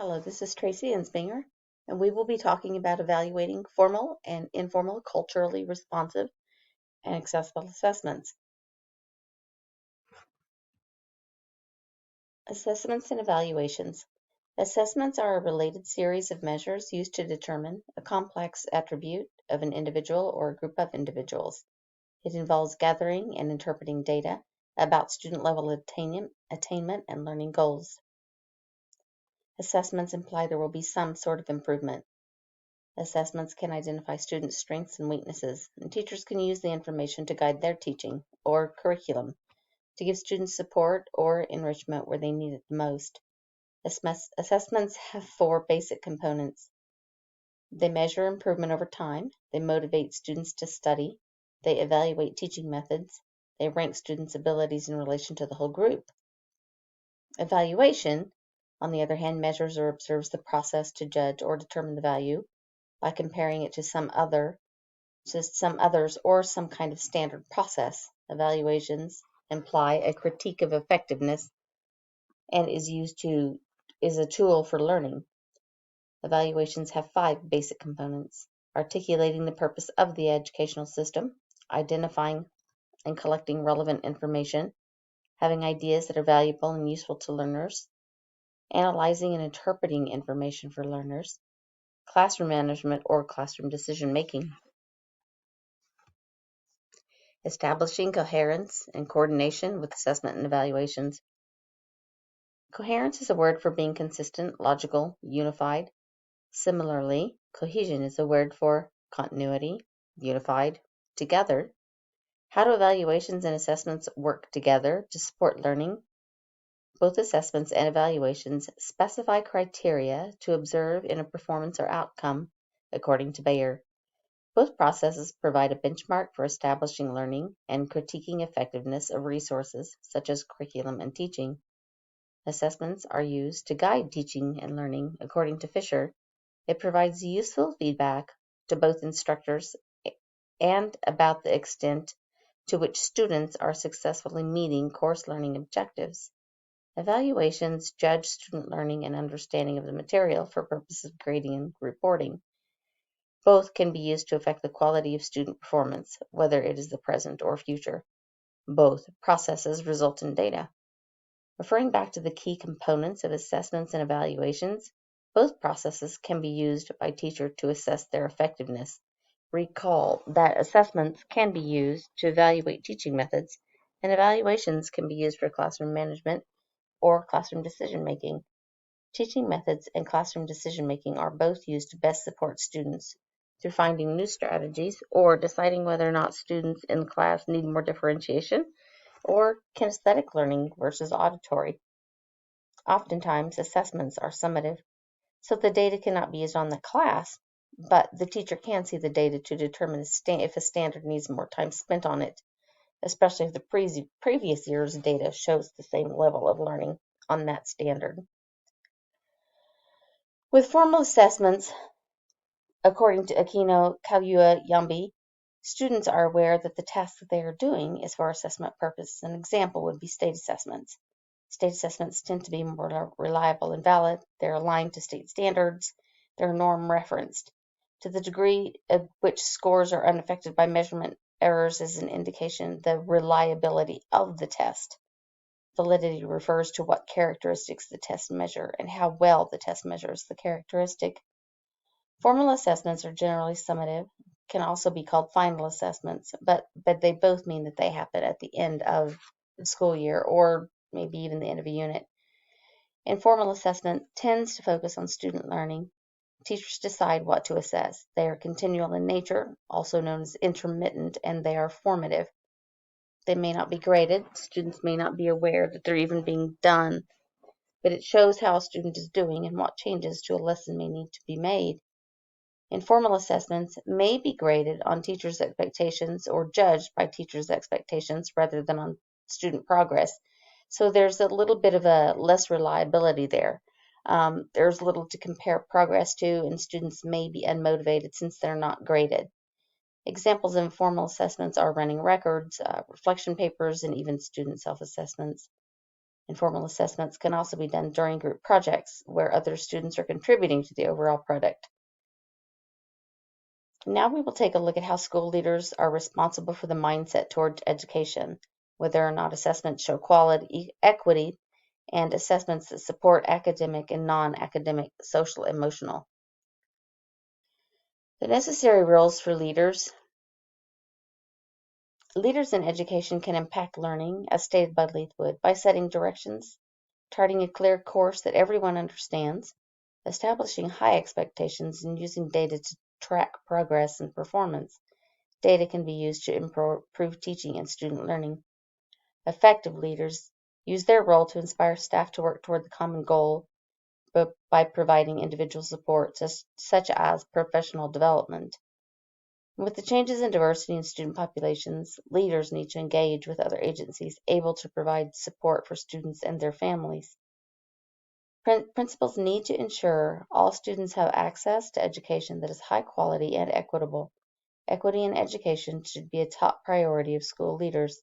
Hello, this is Tracy Insbinger, and we will be talking about evaluating formal and informal culturally responsive and accessible assessments. Assessments and evaluations. Assessments are a related series of measures used to determine a complex attribute of an individual or a group of individuals. It involves gathering and interpreting data about student-level attainment and learning goals. Assessments imply there will be some sort of improvement. Assessments can identify students' strengths and weaknesses, and teachers can use the information to guide their teaching or curriculum to give students support or enrichment where they need it the most. Assessments have four basic components. They measure improvement over time, they motivate students to study, they evaluate teaching methods, they rank students' abilities in relation to the whole group. Evaluation, on the other hand, measures or observes the process to judge or determine the value by comparing it to some others or some kind of standard process. Evaluations imply a critique of effectiveness and is a tool for learning. Evaluations have five basic components: articulating the purpose of the educational system, identifying and collecting relevant information, having ideas that are valuable and useful to learners, analyzing and interpreting information for learners, classroom management or classroom decision making, establishing coherence and coordination with assessment and evaluations. Coherence is a word for being consistent, logical, unified. Similarly, cohesion is a word for continuity, unified, together. How do evaluations and assessments work together to support learning? Both assessments and evaluations specify criteria to observe in a performance or outcome, according to Bayer. Both processes provide a benchmark for establishing learning and critiquing effectiveness of resources such as curriculum and teaching. Assessments are used to guide teaching and learning. According to Fisher, it provides useful feedback to both instructors and about the extent to which students are successfully meeting course learning objectives. Evaluations judge student learning and understanding of the material for purposes of grading and reporting. Both can be used to affect the quality of student performance, whether it is the present or future. Both processes result in data. Referring back to the key components of assessments and evaluations, both processes can be used by teachers to assess their effectiveness. Recall that assessments can be used to evaluate teaching methods, and evaluations can be used for classroom management or classroom decision making. Teaching methods and classroom decision making are both used to best support students through finding new strategies or deciding whether or not students in class need more differentiation or kinesthetic learning versus auditory. Oftentimes, assessments are summative, so the data cannot be used on the class, but the teacher can see the data to determine if a standard needs more time spent on it, especially if the previous year's data shows the same level of learning on that standard. With formal assessments, according to Aquino Kawua-Yambi, students are aware that the task that they are doing is for assessment purposes. An example would be state assessments. State assessments tend to be more reliable and valid. They're aligned to state standards. They're norm referenced. To the degree of which scores are unaffected by measurement errors is an indication of the reliability of the test. Validity refers to what characteristics the test measure and how well the test measures the characteristic. Formal assessments are generally summative, can also be called final assessments, but they both mean that they happen at the end of the school year or maybe even the end of a unit. Informal assessment tends to focus on student learning. Teachers decide what to assess. They are continual in nature, also known as intermittent, and they are formative. They may not be graded. Students may not be aware that they're even being done, but it shows how a student is doing and what changes to a lesson may need to be made. Informal assessments may be graded on teachers' expectations or judged by teachers' expectations rather than on student progress. So there's a little bit of a less reliability there. There's little to compare progress to, and students may be unmotivated since they're not graded. Examples of informal assessments are running records, reflection papers, and even student self-assessments. Informal assessments can also be done during group projects where other students are contributing to the overall product. Now we will take a look at how school leaders are responsible for the mindset toward education, whether or not assessments show quality, equity, and assessments that support academic and non-academic, social, emotional. The necessary roles for leaders. Leaders in education can impact learning, as stated by Leithwood, by setting directions, charting a clear course that everyone understands, establishing high expectations, and using data to track progress and performance. Data can be used to improve teaching and student learning. Effective leaders use their role to inspire staff to work toward the common goal by providing individual support, such as professional development. With the changes in diversity in student populations, leaders need to engage with other agencies able to provide support for students and their families. Principals need to ensure all students have access to education that is high quality and equitable. Equity in education should be a top priority of school leaders.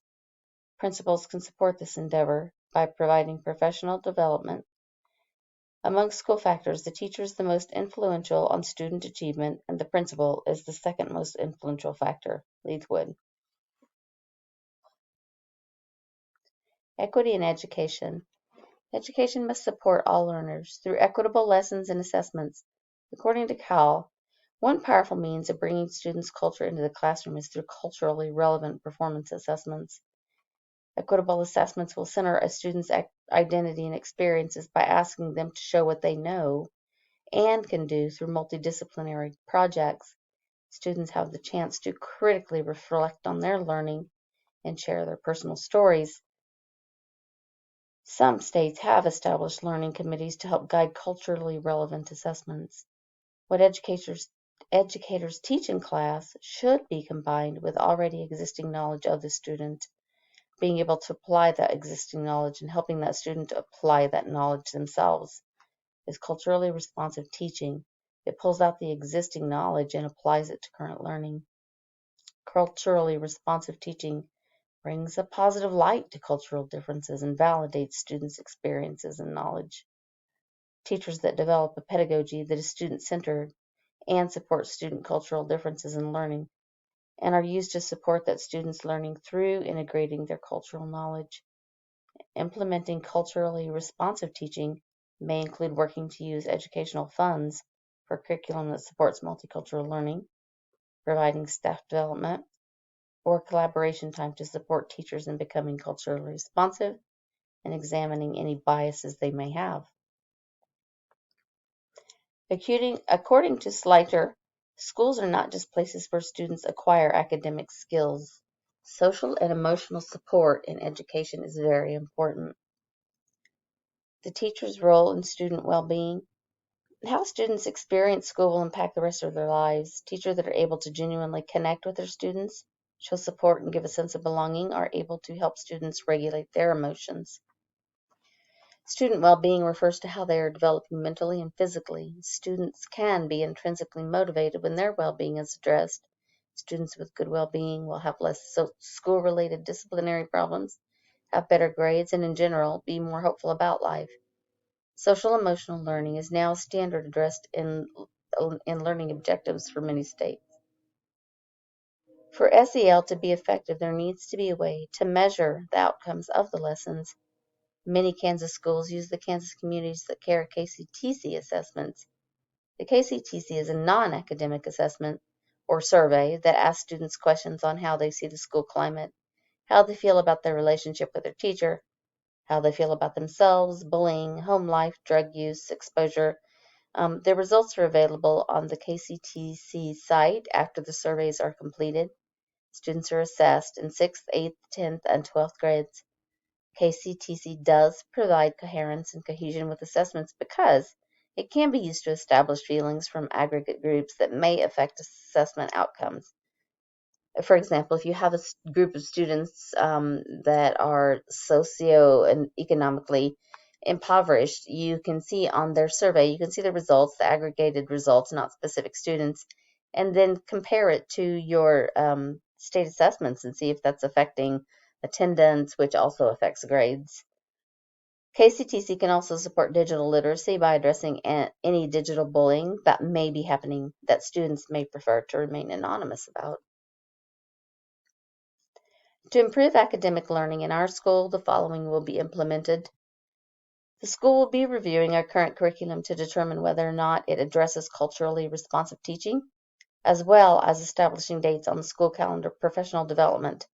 Principals can support this endeavor by providing professional development. Among school factors, the teacher is the most influential on student achievement, and the principal is the second most influential factor. Leithwood. Equity in education. Education must support all learners through equitable lessons and assessments. According to Cowell, one powerful means of bringing students' culture into the classroom is through culturally relevant performance assessments. Equitable assessments will center a student's identity and experiences by asking them to show what they know and can do through multidisciplinary projects. Students have the chance to critically reflect on their learning and share their personal stories. Some states have established learning committees to help guide culturally relevant assessments. What educators teach in class should be combined with already existing knowledge of the student, being able to apply that existing knowledge and helping that student to apply that knowledge themselves is culturally responsive teaching. It pulls out the existing knowledge and applies it to current learning. Culturally responsive teaching brings a positive light to cultural differences and validates students' experiences and knowledge. Teachers that develop a pedagogy that is student-centered and supports student cultural differences in learning and are used to support that students' learning through integrating their cultural knowledge. Implementing culturally responsive teaching may include working to use educational funds for curriculum that supports multicultural learning, providing staff development, or collaboration time to support teachers in becoming culturally responsive and examining any biases they may have. According to Slater, schools are not just places where students acquire academic skills. Social and emotional support in education is very important. The teacher's role in student well-being. How students experience school will impact the rest of their lives. Teachers that are able to genuinely connect with their students, show support, and give a sense of belonging are able to help students regulate their emotions. Student well-being refers to how they are developing mentally and physically. Students can be intrinsically motivated when their well-being is addressed. Students with good well-being will have less school-related disciplinary problems, have better grades, and in general, be more hopeful about life. Social emotional learning is now standard addressed in learning objectives for many states. For SEL to be effective, there needs to be a way to measure the outcomes of the lessons. Many Kansas schools use the Kansas Communities That Care Kctc Assessments. The Kctc is a non-academic assessment or survey that asks students questions on how they see the school climate, how they feel about their relationship with their teacher, how they feel about themselves, bullying, home life, drug use, exposure. The results are available on the Kctc site after the surveys are completed. Students are assessed in 6th, 8th, 10th, and 12th grades. Kctc does provide coherence and cohesion with assessments because it can be used to establish feelings from aggregate groups that may affect assessment outcomes. For example, if you have a group of students that are socio and economically impoverished, you can see on their survey, you can see the results, the aggregated results, not specific students, and then compare it to your state assessments and see if that's affecting attendance, which also affects grades. KCTC can also support digital literacy by addressing any digital bullying that may be happening that students may prefer to remain anonymous about. To improve academic learning in our school, the following will be implemented. The school will be reviewing our current curriculum to determine whether or not it addresses culturally responsive teaching, as well as establishing dates on the school calendar professional development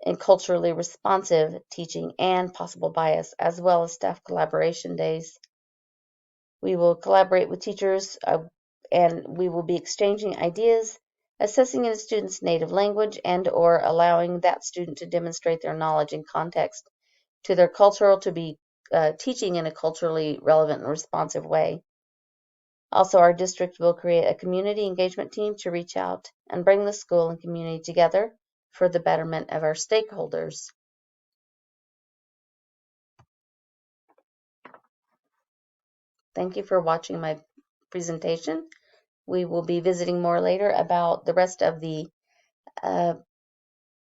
in culturally responsive teaching and possible bias, as well as staff collaboration days. We will collaborate with teachers and we will be exchanging ideas, assessing a student's native language and/or allowing that student to demonstrate their knowledge and context to their cultural to be teaching in a culturally relevant and responsive way. Also, our district will create a community engagement team to reach out and bring the school and community together for the betterment of our stakeholders. Thank you for watching my presentation. We will be visiting more later about the rest of the